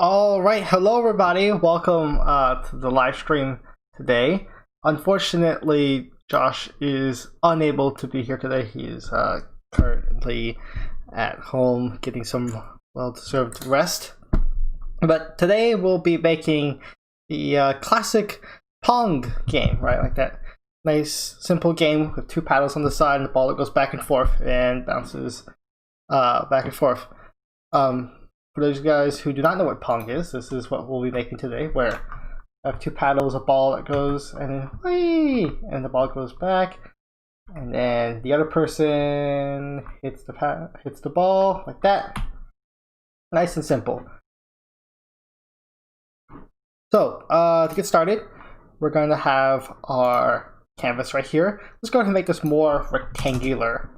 All right, hello everybody. Welcome to the live stream today. Unfortunately, Josh is unable to be here today. He is currently at home getting some well-deserved rest. But today we'll be making the classic Pong game, right? Like that nice, simple game with two paddles on the side and the ball that goes back and forth and bounces back and forth. For those guys who do not know what Pong is, this is what we'll be making today, where I have two paddles, a ball that goes, and then whee, and the ball goes back, and then the other person hits the ball like that. Nice and simple. So to get started, we're going to have our canvas right here. Let's go ahead and make this more rectangular.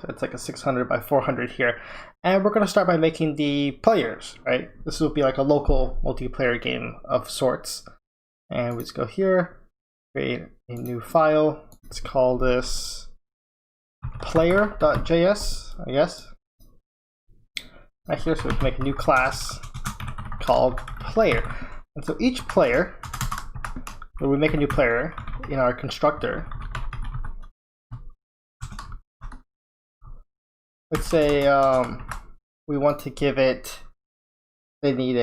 So it's like a 600 by 400 here. And we're going to start by making the players, right? This will be like a local multiplayer game of sorts. And we just go here, create a new file. Let's call this player.js, I guess. Right here, so we can make a new class called player. And so each player, when we make a new player in our constructor, let's say we want to give it, they need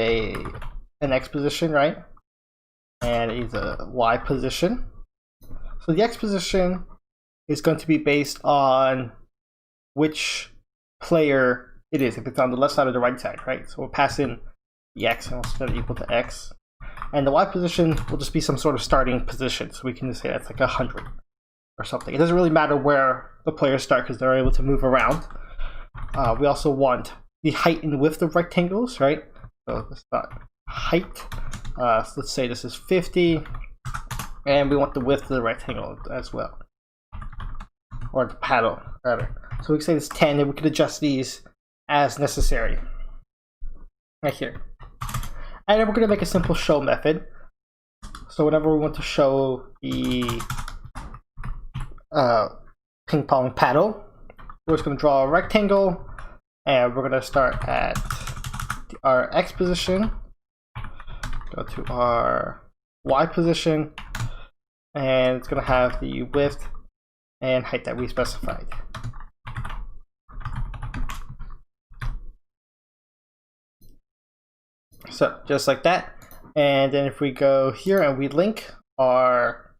an X position, right? And it needs a Y position. So the X position is going to be based on which player it is, if it's on the left side or the right side, right? So we'll pass in the X and we'll set it equal to X. And the Y position will just be some sort of starting position. So we can just say that's like 100 or something. It doesn't really matter where the players start because they're able to move around. We also want the height and width of rectangles, right? So this is height. So let's say this is 50, and we want the width of the rectangle as well, or the paddle rather. So we can say this 10, and we can adjust these as necessary. Right here. And then we're going to make a simple show method. So whenever we want to show the ping pong paddle, we're just going to draw a rectangle, and we're going to start at our X position, go to our Y position, and it's going to have the width and height that we specified. So just like that. And then if we go here and we link our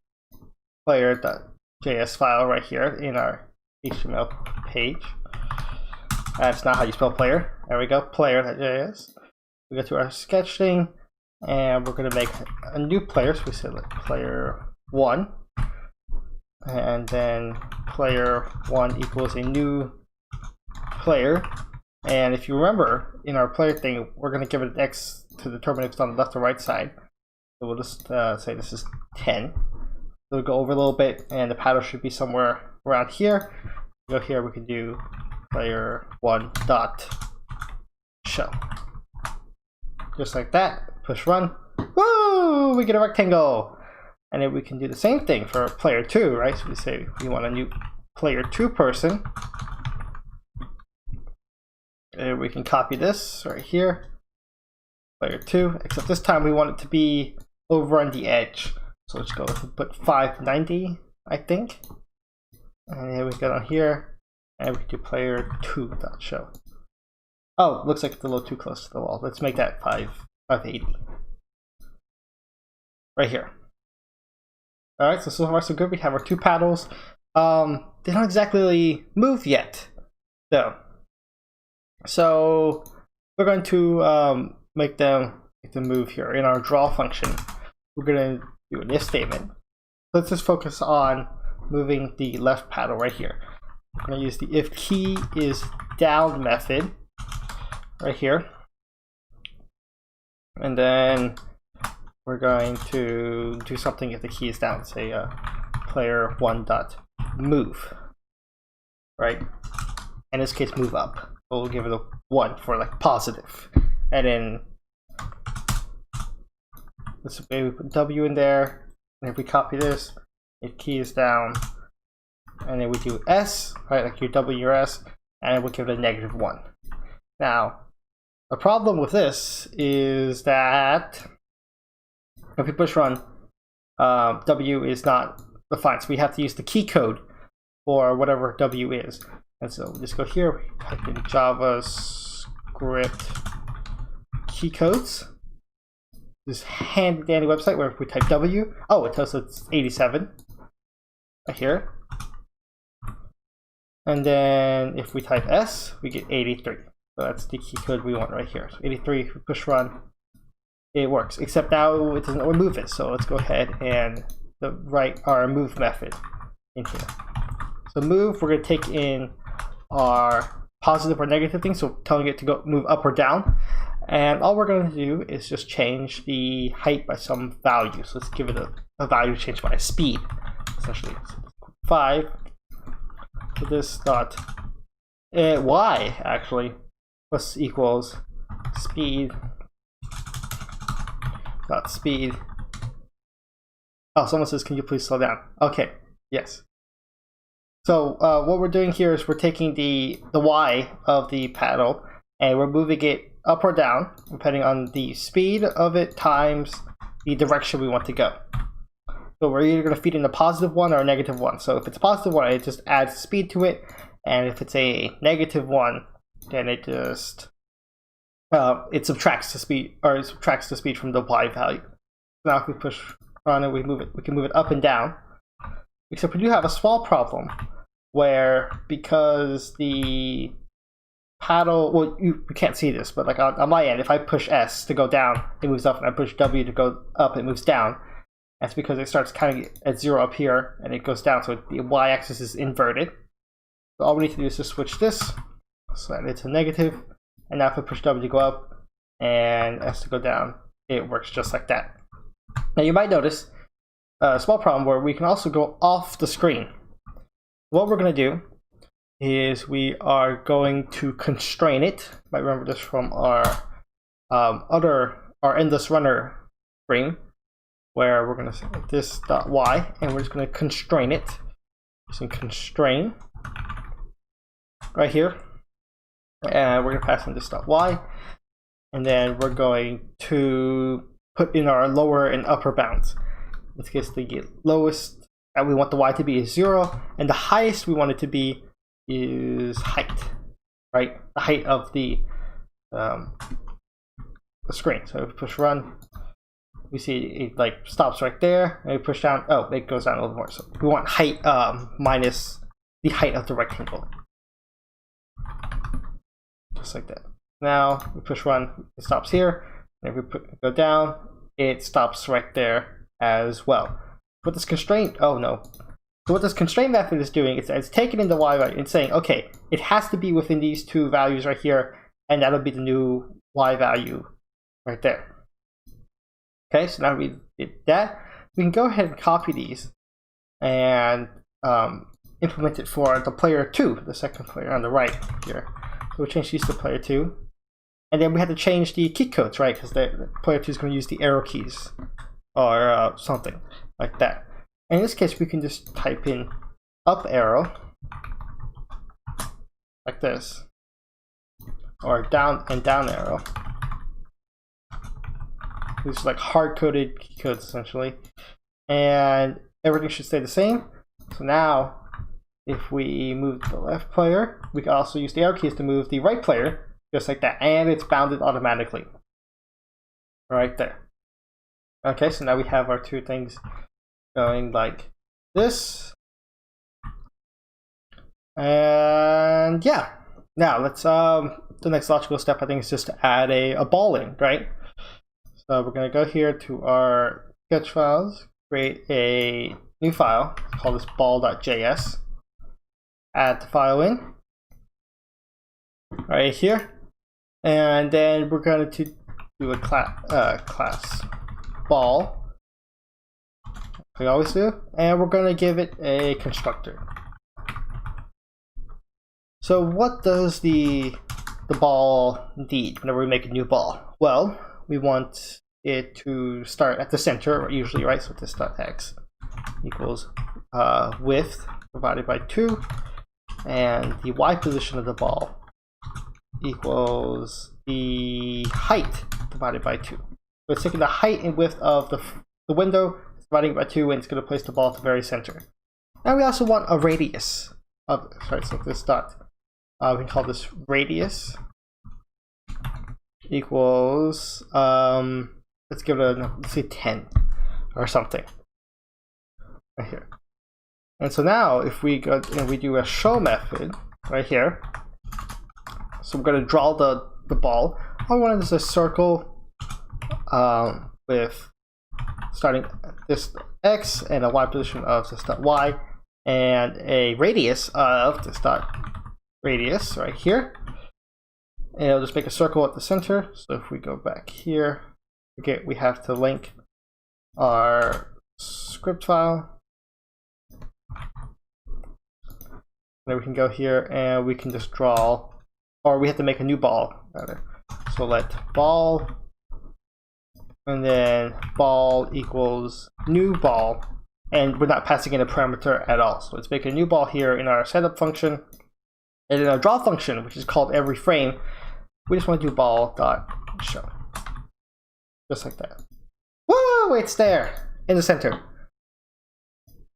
player.js file right here in our HTML page. That's not how you spell player. There we go, player.js. We go to our sketch thing, and we're going to make a new player. So we say like player 1, and then player 1 equals a new player. And if you remember, in our player thing, we're going to give it an X to determine if it's on the left or right side. So we'll just say this is 10. So we'll go over a little bit, and the paddle should be somewhere around here. Go here, we can do player 1 dot show. Just like that. Push run. Woo! We get a rectangle. And then we can do the same thing for player 2, right? So we say we want a new player 2 person. And we can copy this right here. Player 2, except this time we want it to be over on the edge. So let's go and put 590, I think. And then we go down here, and we can do player 2 dot show. Oh, looks like it's a little too close to the wall. Let's make that 580. Right here. Alright, so far so good. We have our two paddles. They don't exactly move yet, though. So we're going to make them move here. In our draw function, we're going to do an if statement. Let's just focus on moving the left paddle right here. I'm going to use the if key is down method right here. And then we're going to do something if the key is down, say player 1 dot move, right? In this case, move up. So we'll give it a 1 for like positive. And then let's maybe put W in there. And if we copy this, if key is down, and then we do S, right, like your W, your S, and we'll give it a -1. Now, The problem with this is that if we push run, W is not defined, so we have to use the key code for whatever W is. And so we just go here, we type in JavaScript key codes. This handy dandy website where if we type W, oh, it tells us it's 87 right here. And then if we type S, we get 83. So that's the key code we want right here. So 83, if we push run, it works. Except now it doesn't remove it. So let's go ahead and write our move method in here. So move, we're going to take in our positive or negative thing, so telling it to go move up or down. And all we're going to do is just change the height by some value. So let's give it a value change by speed, essentially. So 5. So this dot y actually plus equals speed dot speed. Oh, someone says, can you please slow down? Okay, yes. So what we're doing here is we're taking the y of the paddle and we're moving it up or down depending on the speed of it times the direction we want to go. So we're either going to feed in a positive one or a negative one. So if it's a positive one, it just adds speed to it, and if it's a negative one, then it just it subtracts the speed, or it subtracts the speed from the y value. Now if we push on it, we can move it up and down. Except we do have a small problem where, because the paddle, well, you can't see this, but like on my end, if I push S to go down, it moves up, and I push W to go up, it moves down. That's because it starts kind of at 0 up here and it goes down, so the y-axis is inverted. So all we need to do is just switch this so that it's a negative, and now if I push W to go up and S to go down, it works just like that. Now you might notice a small problem where we can also go off the screen. What we're going to do is we are going to constrain it. You might remember this from our endless runner string, where we're going to say this dot y, and we're just going to constrain it using constrain right here, and we're going to pass in this dot y, and then we're going to put in our lower and upper bounds. In this case, the lowest that we want the y to be is 0, and the highest we want it to be is height, right? The height of the screen. So if we push run, we see it like stops right there, and we push down, oh, it goes down a little more. So we want height minus the height of the rectangle. Just like that. Now we push run, it stops here, and if we go down, it stops right there as well. What this constraint, oh no. So what this constraint method is doing is it's taking in the y value and saying, okay, it has to be within these two values right here, and that'll be the new y value right there. Okay, so now we did that. We can go ahead and copy these and implement it for the player 2, the second player on the right here. So we'll change these to player 2. And then we had to change the key codes, right? Because the player 2 is going to use the arrow keys or something like that. And in this case, we can just type in up arrow like this, or down and down arrow. These are like hard-coded key codes essentially, and everything should stay the same. So now, if we move the left player, we can also use the arrow keys to move the right player, just like that, and it's bounded automatically right there. Okay, so now we have our two things going like this, and yeah. Now let's the next logical step, I think, is just to add a ball in, right? So we're going to go here to our sketch files, create a new file, call this ball.js, add the file in right here, and then we're going to do a class ball, like we always do, and we're going to give it a constructor. So what does the ball need whenever we make a new ball? Well, we want it to start at the center, usually, right? So this dot x equals width divided by 2, and the y position of the ball equals the height divided by 2. So it's taking the height and width of the window, dividing it by 2, and it's going to place the ball at the very center. Now we also want a radius of, sorry, so this dot, we can call this radius equals, let's give it a, let's say 10 or something right here. And so now if we go and we do a show method right here, so we're going to draw the ball. All we want is a circle with starting this x and a y position of this dot y and a radius of this dot radius right here. And it'll just make a circle at the center. So if we go back here, okay, we have to link our script file. Then we can go here and we can just draw, or we have to make a new ball rather. So let ball, and then ball equals new ball, and we're not passing in a parameter at all. So let's make a new ball here in our setup function, and in our draw function, which is called every frame, we just want to do ball dot show, just like that. Whoa, it's there in the center.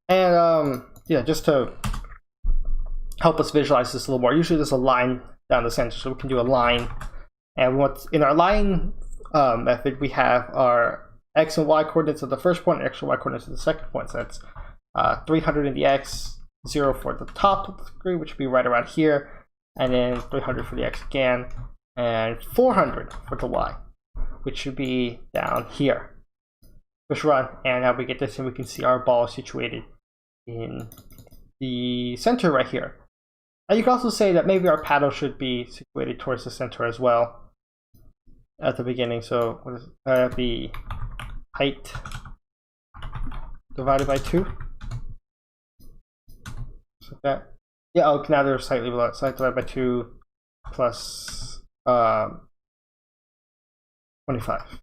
And yeah, just to help us visualize this a little more, usually there's a line down the center, so we can do a line. And we want, in our line method, we have our x and y coordinates of the first point, x and y coordinates of the second point. So that's 300 in the x, 0 for the top of the screen, which would be right around here, and then 300 for the x again, and 400 for the y, which should be down here. Just run, and now we get this, and we can see our ball situated in the center right here. And you can also say that maybe our paddle should be situated towards the center as well at the beginning. So what is the height divided by 2? So that, yeah, oh, now they're slightly below. So height divided by 2 plus 25.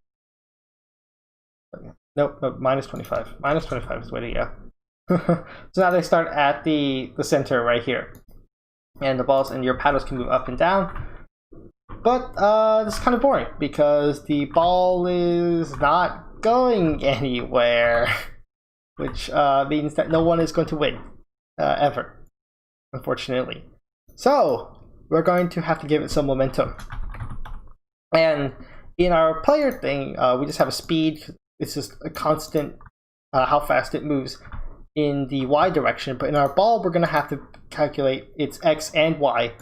Nope, minus 25. Minus 25 is the way to go. So now they start at the center right here. And the balls and your paddles can move up and down. But this is kind of boring because the ball is not going anywhere, which means that no one is going to win ever, unfortunately. So we're going to have to give it some momentum. And in our player thing, we just have a speed. It's just a constant how fast it moves in the y direction, but in our ball we're going to have to calculate its x and y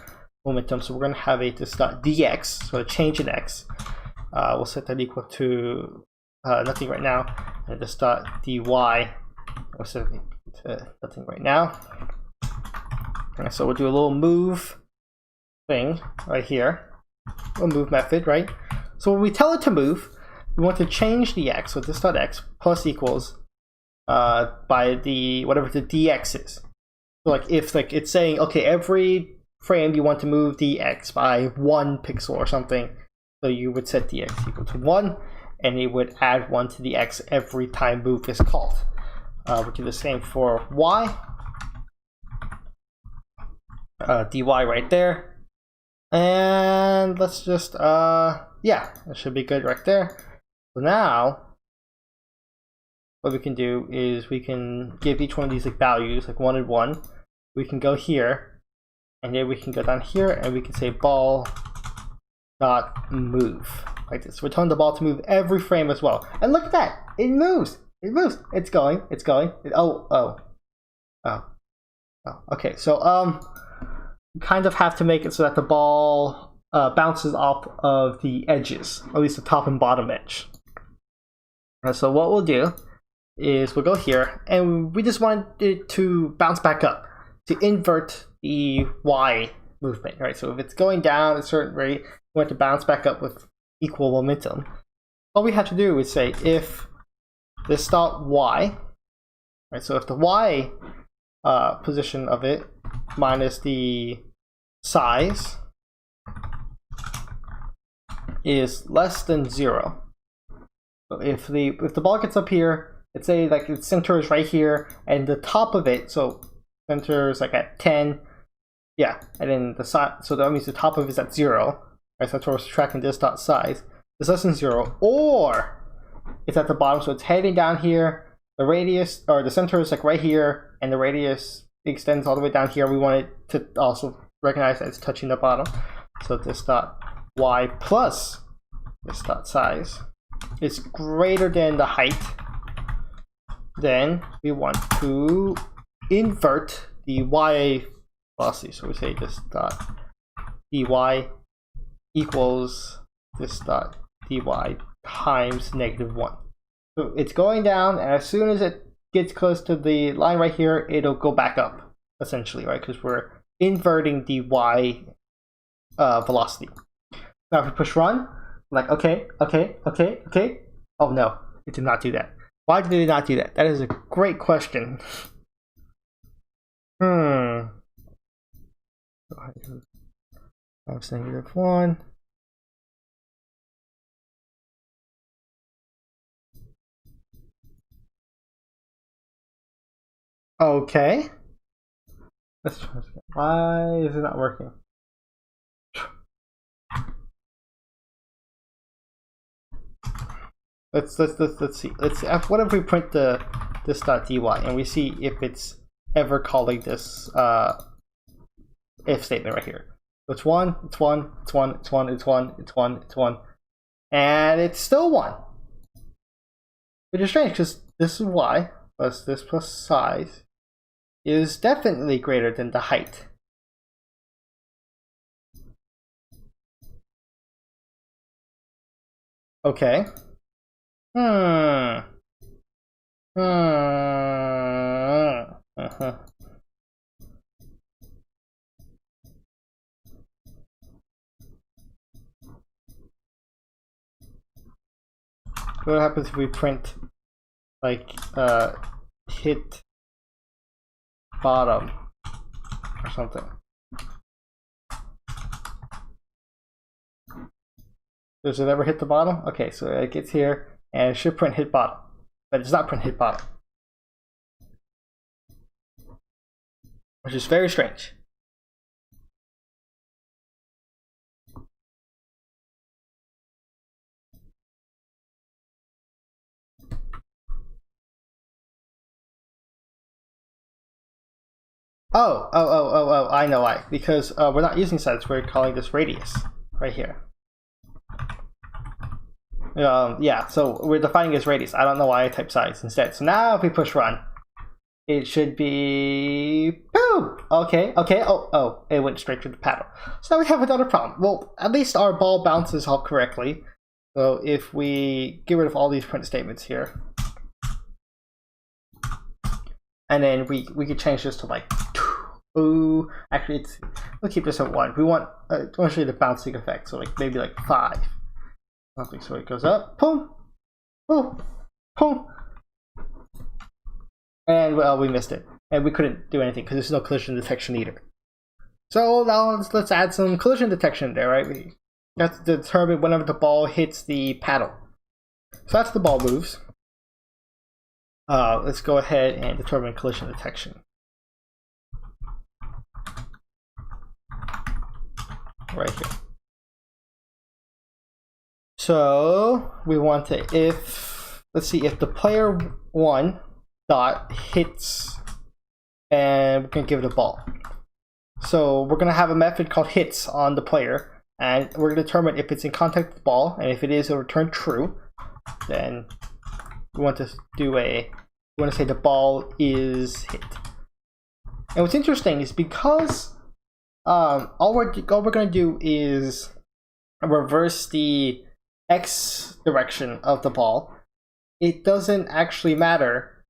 momentum. So we're going to have a this dot dx, so a change in x. We'll set that equal to nothing right now, and this dot dy, we'll set it to nothing right now. Okay, so we'll do a little move thing right here, a move method, right? So when we tell it to move, we want to change the x, so this dot x plus equals by the whatever the dx is. So like if like it's saying, okay, every frame you want to move the x by 1 pixel or something, so you would set dx equal to 1, and it would add 1 to the x every time move is called. We'll do the same for y, dy right there, and let's just yeah, that should be good right there. So now what we can do is we can give each one of these like values, like 1 and 1. We can go here, and then we can go down here, and we can say ball dot move like this. We're telling the ball to move every frame as well. And look at that, it moves. It moves. It's going. It's going. Oh. Okay. So you kind of have to make it so that the ball bounces off of the edges, at least the top and bottom edge. And so what we'll do is we'll go here, and we just want it to bounce back up, to invert the y movement, right? So if it's going down at a certain rate, we want to bounce back up with equal momentum. All we have to do is say if this dot y, right? So if the y position of it minus the size is less than 0. So if the ball gets up here, let's say like its center is right here, and the top of it, so center is like at 10, yeah, and then the side, so that means the top of it is at 0. Right, so that's why we're subtracting this dot size. It's less than 0, or it's at the bottom, so it's heading down here. The radius, or the center is like right here, and the radius extends all the way down here. We want it to also recognize that it's touching the bottom. So this dot y plus this dot size is greater than the height. Then we want to invert the y velocity. So we say this dot dy equals this dot dy times -1. So it's going down, and as soon as it gets close to the line right here, it'll go back up, essentially, right? Because we're inverting the y velocity. Now if we push run, like, okay. Oh no, it did not do that. Why did it not do that? That is a great question. Times -1. Okay. Let's try this again. Why is it not working? Let's see. What if we print this dot dy and we see if it's ever calling this if statement right here. So it's 1, it's 1, it's 1, it's 1, it's 1, it's 1, it's 1, and it's still 1. Which is strange because this is y plus this plus size is definitely greater than the height. Okay. What happens if we print like hit bottom or something? Does it ever hit the bottom? Okay, so it gets here and it should print hit bottom, but it does not print hit bottom, which is very strange. Oh, I know why. Because we're not using size, we're calling this radius right here. Yeah, so we're defining as radius. I don't know why I type size instead. So now if we push run, it should be boom. Okay. Oh, it went straight to the paddle. So now we have another problem. Well, at least our ball bounces off correctly. So if we get rid of all these print statements here, and then we could change this to like 2. Actually, we'll keep this at 1. We want to show you the bouncing effect. So like maybe like 5. Something, so it goes up, boom, boom, boom, and well, we missed it, and we couldn't do anything because there's no collision detection either. So now let's add some collision detection there, right? We have to determine whenever the ball hits the paddle. So after the ball moves, let's go ahead and determine collision detection. Right here. So we want to let's see if the player 1 dot hits, and we're gonna give it a ball. So we're gonna have a method called hits on the player, and we're gonna determine if it's in contact with the ball, and if it is, it'll return true. Then we want to say the ball is hit. And what's interesting is because all we're gonna do is reverse the x direction of the ball. It doesn't actually matter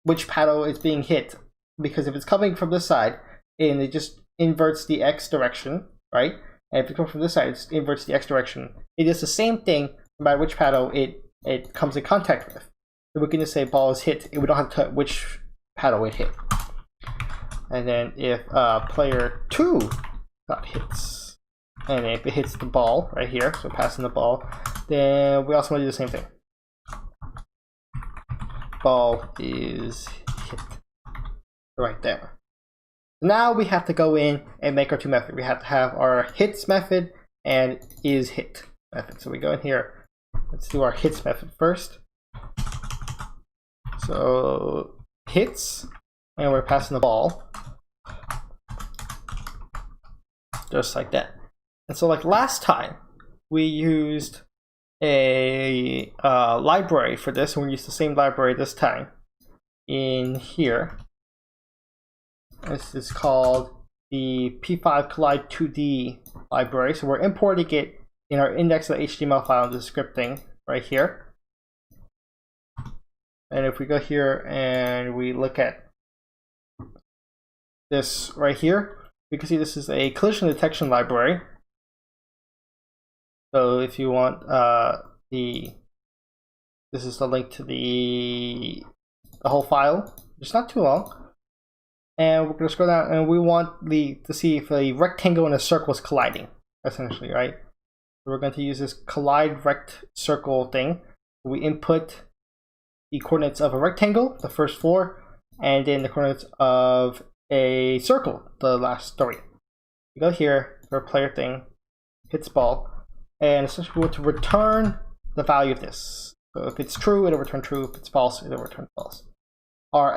which paddle is being hit, because if it's coming from this side, and it just inverts the x direction, right? And if it comes from this side, it inverts the x direction. It is the same thing no matter which paddle it comes in contact with. So we're going to say ball is hit, and we don't have to tell which paddle it hit. And then if player 2 got hits, and if it hits the ball right here, so passing the ball, then we also want to do the same thing. Ball is hit right there. Now we have to go in and make our two methods. We have to have our hits method and is hit method. So we go in here. Let's do our hits method first. So hits, and we're passing the ball. Just like that. And so like last time, we used a library for this, and we used the same library this time in here. This is called the P5 Collide 2D library. So we're importing it in our index.html file in the scripting right here. And if we go here and we look at this right here, we can see this is a collision detection library. So if you want this is the link to the whole file. It's not too long. And we're going to scroll down, and we want to see if a rectangle and a circle is colliding, essentially, right? So we're going to use this collide rect circle thing. We input the coordinates of a rectangle, the first 4, and then the coordinates of a circle, the last 3. We go here for a player thing, hits ball, and essentially we want to return the value of this. So if it's true, it'll return true. If it's false, it'll return false. Our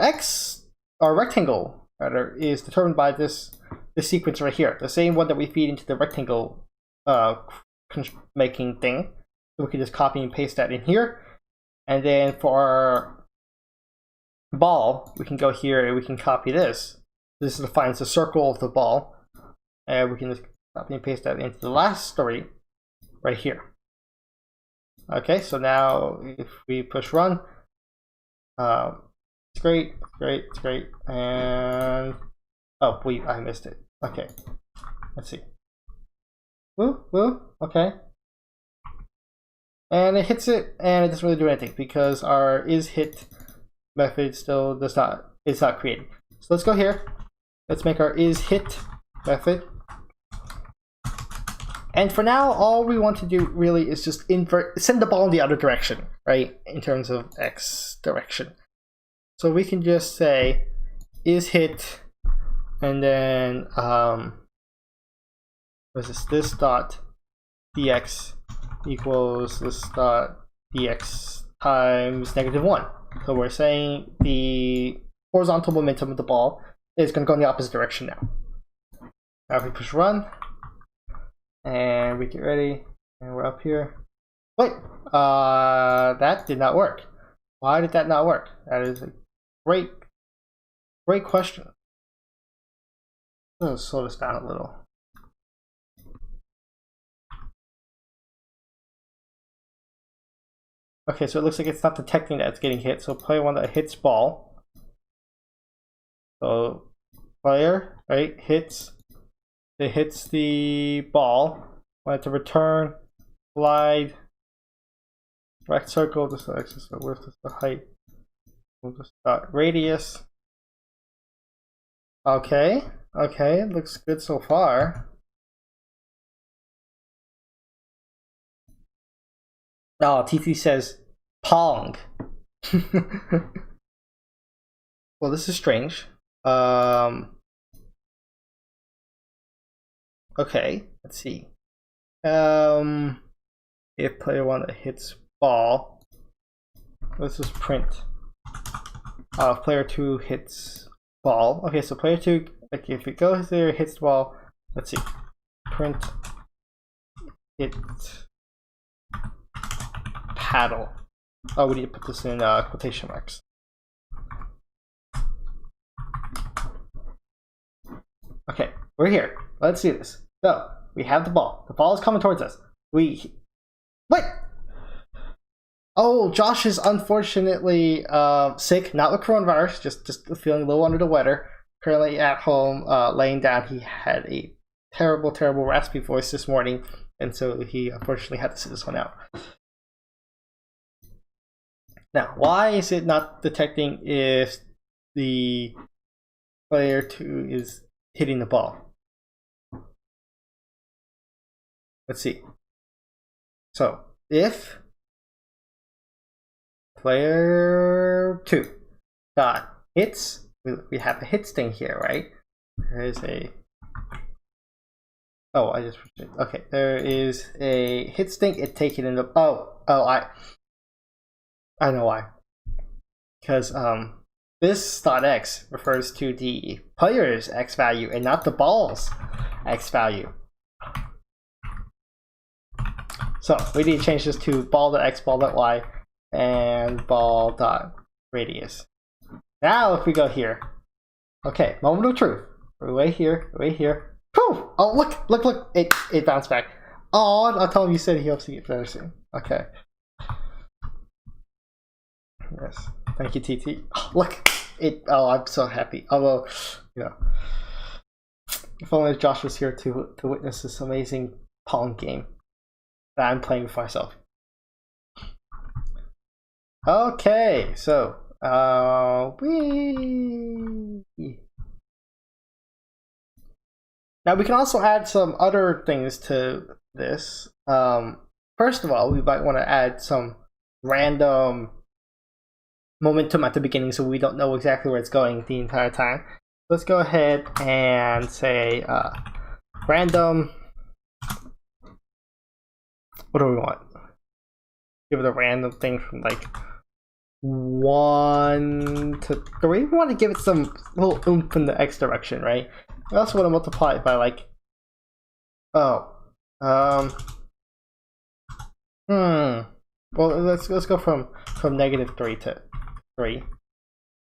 rectangle rather is determined by this sequence right here, the same one that we feed into the rectangle making thing. So we can just copy and paste that in here. And then for our ball, we can go here and we can copy this. This defines the circle of the ball, and we can just copy and paste that into the last story right here. Okay, so now if we push run, it's great, it's great, and oh wait, I missed it. Okay, let's see. Woo, okay. And it hits it, and it doesn't really do anything because our isHit method still does not, it's not created. So let's go here. Let's make our isHit method. And for now, all we want to do really is just send the ball in the other direction, right? In terms of X direction. So we can just say isHit, and then what is this dot dx equals this dot dx times -1. So we're saying the horizontal momentum of the ball is going to go in the opposite direction now. Now if we push run, and we get ready, and we're up here. Wait, that did not work. Why did that not work? That is a great question. Let's slow this down a little. Okay, so it looks like it's not detecting that it's getting hit. So player 1 that hits ball. So player, right, hits. It hits the ball. Want it to return, glide, rect circle. This is the axis, the width, this is the height. We'll just dot radius. Okay, it looks good so far. Oh, TT says Pong. Well, this is strange. Okay, let's see. If player 1 that hits ball, let's just print. If player 2 hits ball. Okay, so player 2, like if it goes there, hits the ball. Let's see. Print hit paddle. Oh, we need to put this in quotation marks. Okay, we're here. Let's see this. So we have the ball. The ball is coming towards us. Wait. Oh, Josh is unfortunately sick, not with coronavirus, just feeling a little under the weather. Currently at home, laying down. He had a terrible raspy voice this morning, and so he unfortunately had to sit this one out. Now, why is it not detecting if the player 2 is hitting the ball? Let's see. So, if player 2 dot hits, we have a hits thing here, right? There is a. Oh, I just pushed it. Okay, there is a hit stink. It taken in the. I know why. Because this .x refers to the player's x value and not the ball's x value. So we need to change this to ball.x, ball.y, and ball.radius. Now if we go here, okay, moment of truth. We're way here, way here. Poof! Oh look! It bounced back. Oh, I'll tell him you said he hopes to get better soon. Okay. Yes. Thank you, TT. Oh, look! Oh, I'm so happy. Although, you know, if only Josh was here to witness this amazing Pong game that I'm playing for myself. Okay, so now we can also add some other things to this. First of all, we might want to add some random momentum at the beginning so we don't know exactly where it's going the entire time. Let's go ahead and say random. What do we want? Give it a random thing from like 1 to 3. We want to give it some little oomph in the x direction, right? We also want to multiply it by like, well, let's go from -3 to 3,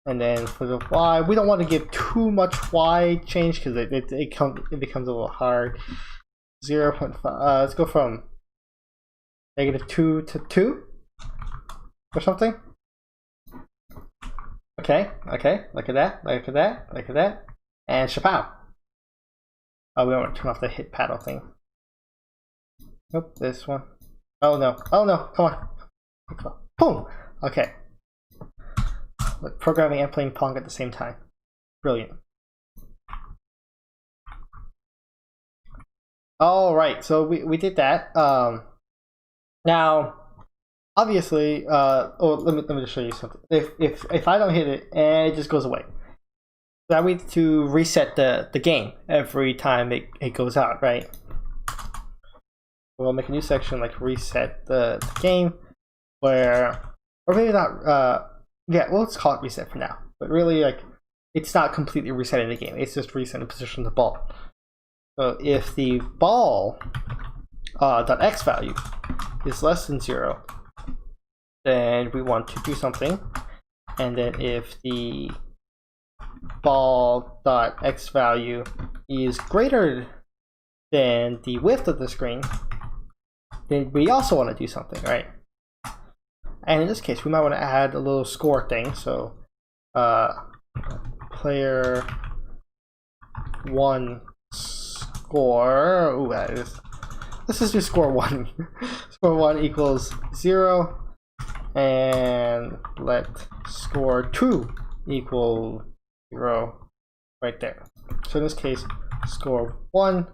and then for the y, we don't want to give too much y change because it becomes a little hard. 0.5. Let's go from -2 to 2 or something. Okay, look at that, and shapow. Oh, we don't want to turn off the hit paddle thing. Nope, this one. Oh no, come on. Boom! Okay. Look, programming and playing Pong at the same time. Brilliant. Alright, so we did that. Now, obviously, let me just show you something. If I don't hit it and it just goes away, that we need to reset the game every time it goes out, right? We'll make a new section like reset the game, where, or maybe not. Yeah, well, let's call it reset for now. But really, like, it's not completely resetting the game. It's just resetting the position of the ball. So if the ball .x value is less than 0, then we want to do something. And then if the ball.x value is greater than the width of the screen, then we also want to do something, right? And in this case, we might want to add a little score thing. So player 1 score. Ooh, let's just do score 1. Score 1 equals 0, and let score 2 equal 0 right there. So in this case, score 1.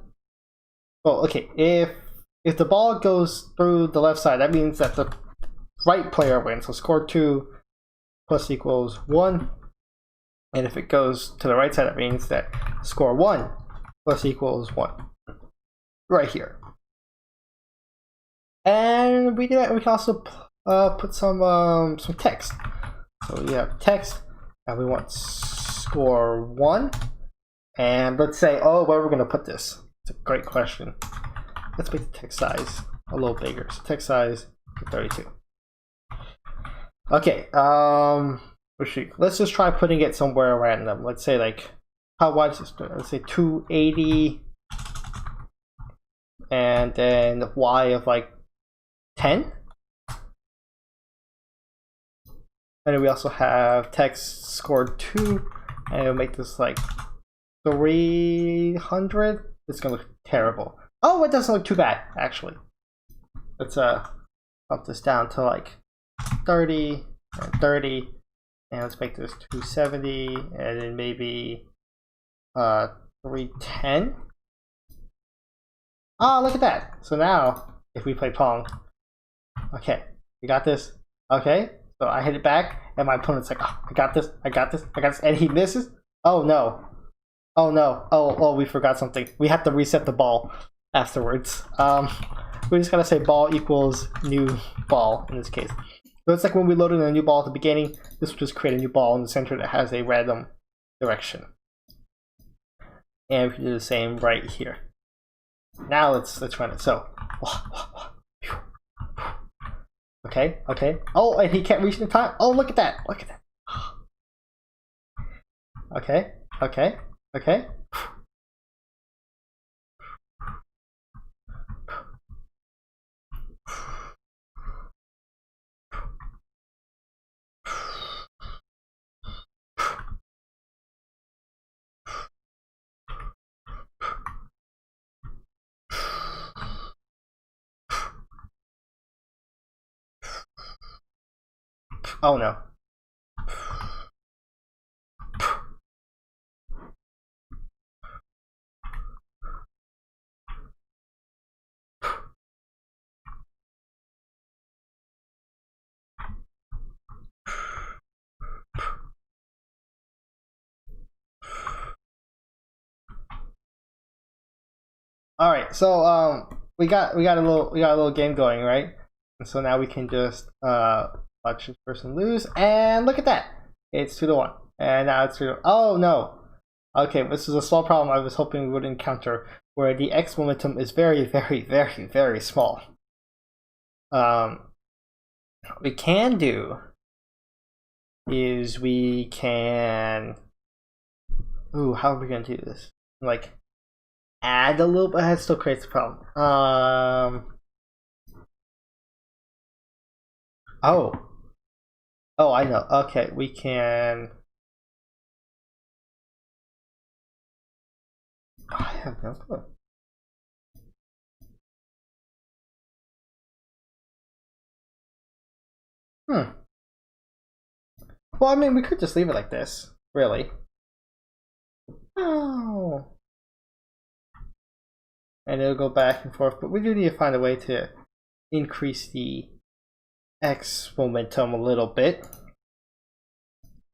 Oh, okay. If the ball goes through the left side, that means that the right player wins. So score 2 plus equals 1. And if it goes to the right side, that means that score 1 plus equals 1. Right here. And we can also put some text. So we have text, and we want score 1. And let's say, oh, where are we going to put this? It's a great question. Let's make the text size a little bigger. So text size 32. Okay, let's just try putting it somewhere random. Let's say like, how wide is this? Let's say 280, and then the y of like 10. And then we also have text scored 2, and we'll make this like 300. It's gonna look terrible. Oh, it doesn't look too bad, actually. Let's bump this down to like 30 and 30, and let's make this 270, and then maybe 310. Oh, look at that. So now if we play Pong, okay, we got this. Okay, so I hit it back, and my opponent's like, oh, I got this, and he misses. Oh no, Oh no. Oh, we forgot something. We have to reset the ball afterwards. We just gotta say ball equals new ball in this case. So it's like when we loaded a new ball at the beginning, this will just create a new ball in the center that has a random direction. And we can do the same right here. Now let's run it. So, okay. Oh, and he can't reach in time. Oh, look at that! Look at that. Okay. Oh no. All right, so we got a little game going, right? And so now we can just watch this person lose, and look at that, it's 2-1, and now it's 3. Oh no, okay, this is a small problem I was hoping we would encounter, where the X momentum is very, very, very, very small. We can do is we can. Ooh, how are we gonna do this? Like, add a little bit. That still creates a problem. Oh, I know. Okay, we can. I have no clue. Well, I mean, we could just leave it like this, really. Oh. And it'll go back and forth, but we do need to find a way to increase the X momentum a little bit.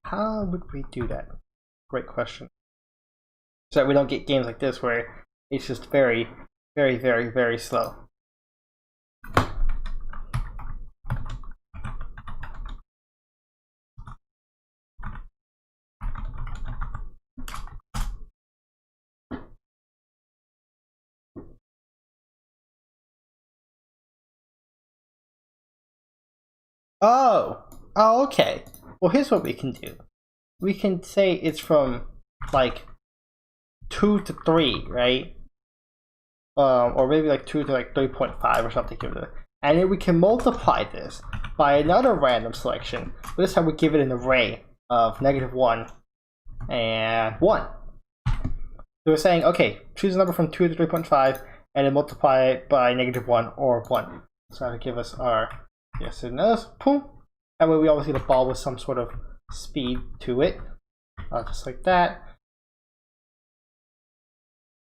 How would we do that? Great question. So that we don't get games like this where it's just very, very, very, very slow. Oh, okay. Well, here's what we can do. We can say it's from like 2 to 3, right? Or maybe like 2 to like 3.5 or something. And then we can multiply this by another random selection. But this time we give it an array of -1 and 1. So we're saying, okay, choose a number from 2 to 3.5 and then multiply it by -1 or 1. So that'll give us our yes and no's. Boom. That way we always get a ball with some sort of speed to it. Just like that.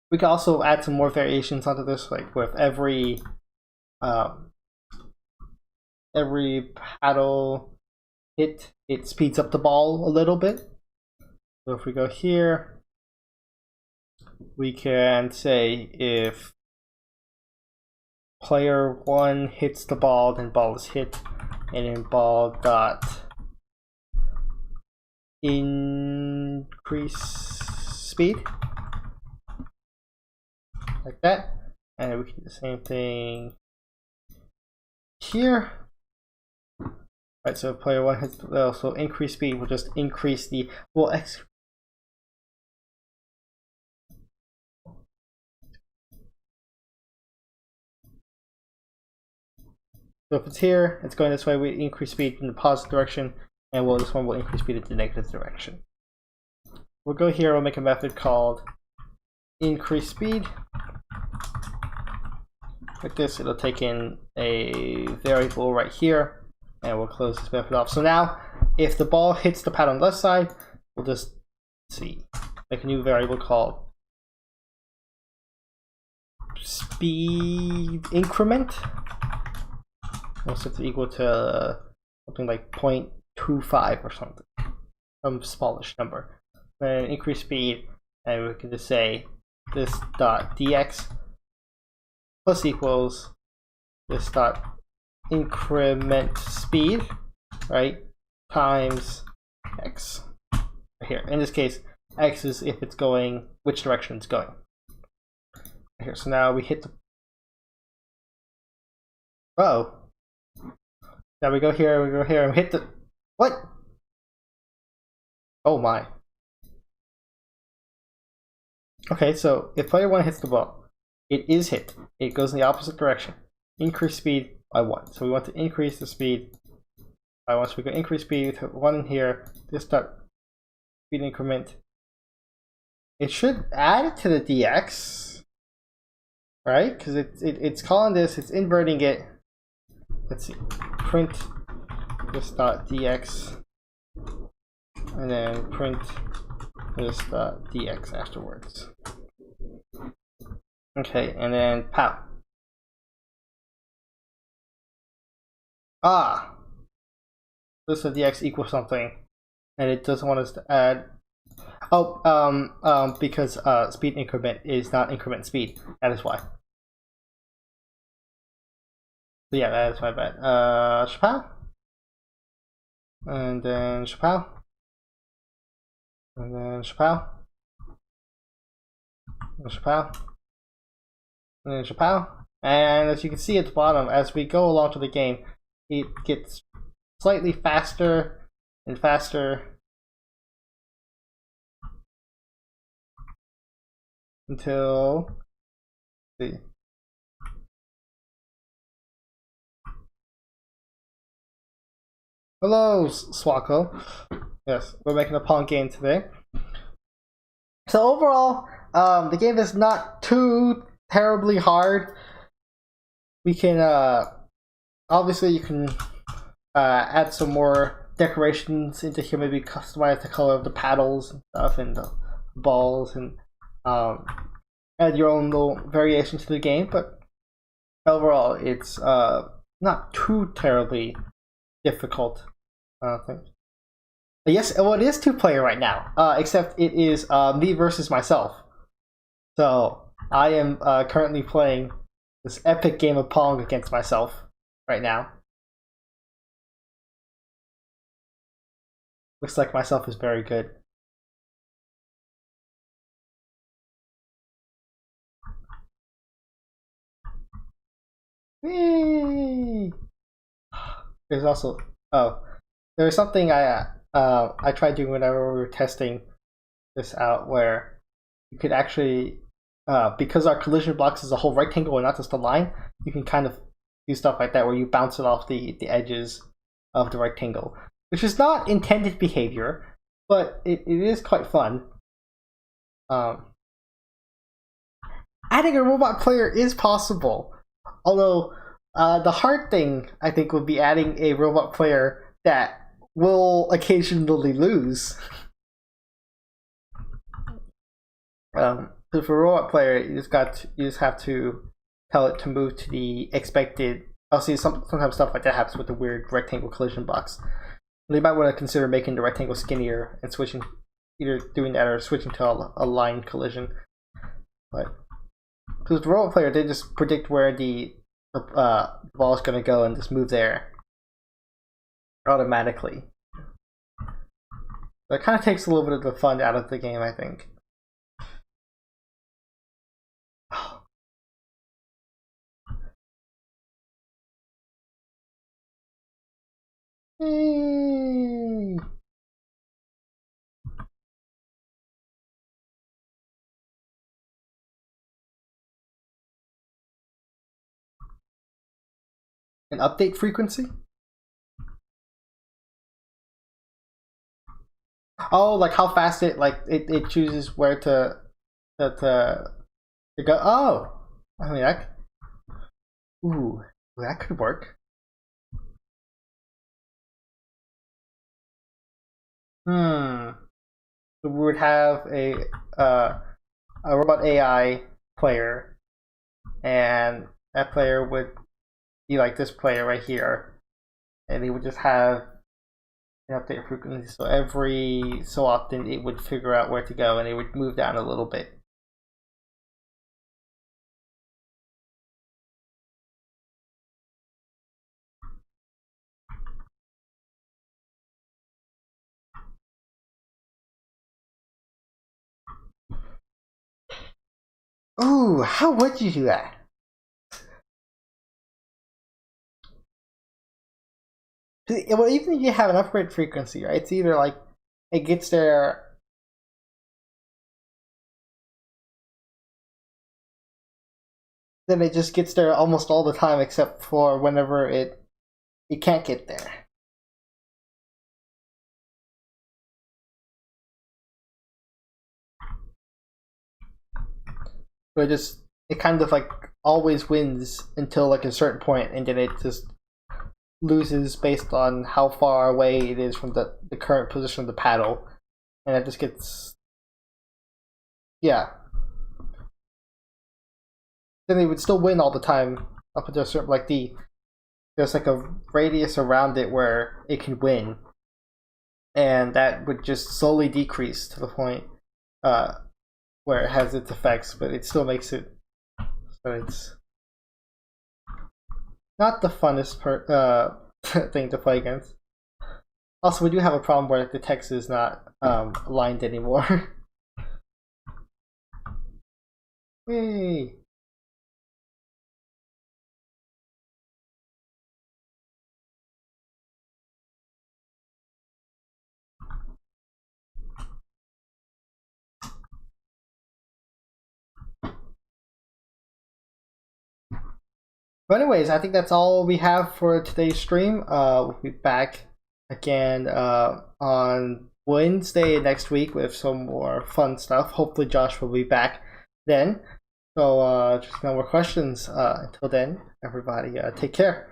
We can also add some more variations onto this, like with every paddle hit, it speeds up the ball a little bit. So if we go here, we can say if player 1 hits the ball, then ball is hit, and then ball dot increase speed, like that. And we can do the same thing here. Right, so if player 1 hits so increase speed will just increase the X. So if it's here, it's going this way, we increase speed in the positive direction, and this one will increase speed in the negative direction. We'll go here, we'll make a method called increase speed. Like this, it'll take in a variable right here, and we'll close this method off. So now, if the ball hits the pad on the left side, we'll just make a new variable called speed increment. We'll set it equal to something like 0.25 or something, some smallish number. Then increase speed, and we can just say this dot dx plus equals this dot increment speed, right, times x. Right here. In this case, x is if it's going, which direction it's going. Right here. So now we hit the. Oh. Now we go here, and we hit the. What? Oh my. Okay, so if player 1 hits the ball, it is hit. It goes in the opposite direction. Increase speed by 1. So we want to increase the speed by 1. So we go increase speed with 1 in here. This dot speed increment. It should add it to the dx, right? Because it's calling this, it's inverting it. Let's see. Print this dot dx, and then print this dot dx afterwards. Okay, and then pow. Ah, this dx equals something, and it doesn't want us to add. Oh, because speed increment is not increment speed. That is why. So yeah, that is my bad. Chappelle, and then Chappelle, and then Chappelle, and Chappelle, and then Chappelle. And as you can see at the bottom, as we go along to the game, it gets slightly faster and faster until the hello, Swako. Yes, we're making a Pong game today. So overall, the game is not too terribly hard. We can obviously you can add some more decorations into here, maybe customize the color of the paddles and stuff, and the balls, and add your own little variation to the game. But overall, it's not too terribly difficult. I don't think. Yes, well, it is 2-player right now, except it is me versus myself. So I am currently playing this epic game of Pong against myself right now. Looks like myself is very good. Whee! There's also there's something I tried doing whenever we were testing this out, where you could actually because our collision blocks is a whole rectangle and not just a line, you can kind of do stuff like that where you bounce it off the edges of the rectangle, which is not intended behavior, but it is quite fun. Adding a robot player is possible, although the hard thing, I think, would be adding a robot player that will occasionally lose. So for a robot player, you just have to tell it to move to the expected. I'll see sometimes stuff like that happens with the weird rectangle collision box. You might want to consider making the rectangle skinnier and switching, either doing that or switching to a line collision. But because the robot player, they just predict where the ball is going to go and just move there automatically. So it kind of takes a little bit of the fun out of the game, I think. Yay! An update frequency? Oh, like how fast it chooses where to go. Oh, I mean that could work. So we would have a robot AI player, and that player would be like this player right here, and he would just have update frequency. So every so often it would figure out where to go and it would move down a little bit. Ooh, how would you do that? Well, even if you have an upgrade frequency, right? It's either like it gets there. Then it just gets there almost all the time, except for whenever it can't get there. So it kind of like always wins until like a certain point, and then it just loses based on how far away it is from the current position of the paddle, and it just gets, yeah. Then they would still win all the time up until a certain, like there's like a radius around it where it can win, and that would just slowly decrease to the point where it has its effects, but it still makes it so it's not the funnest thing to play against. Also, we do have a problem where the text is not aligned anymore. Yay! But anyways, I think that's all we have for today's stream. We'll be back again on Wednesday next week with some more fun stuff. Hopefully Josh will be back then. So just no more questions. Until then, everybody take care.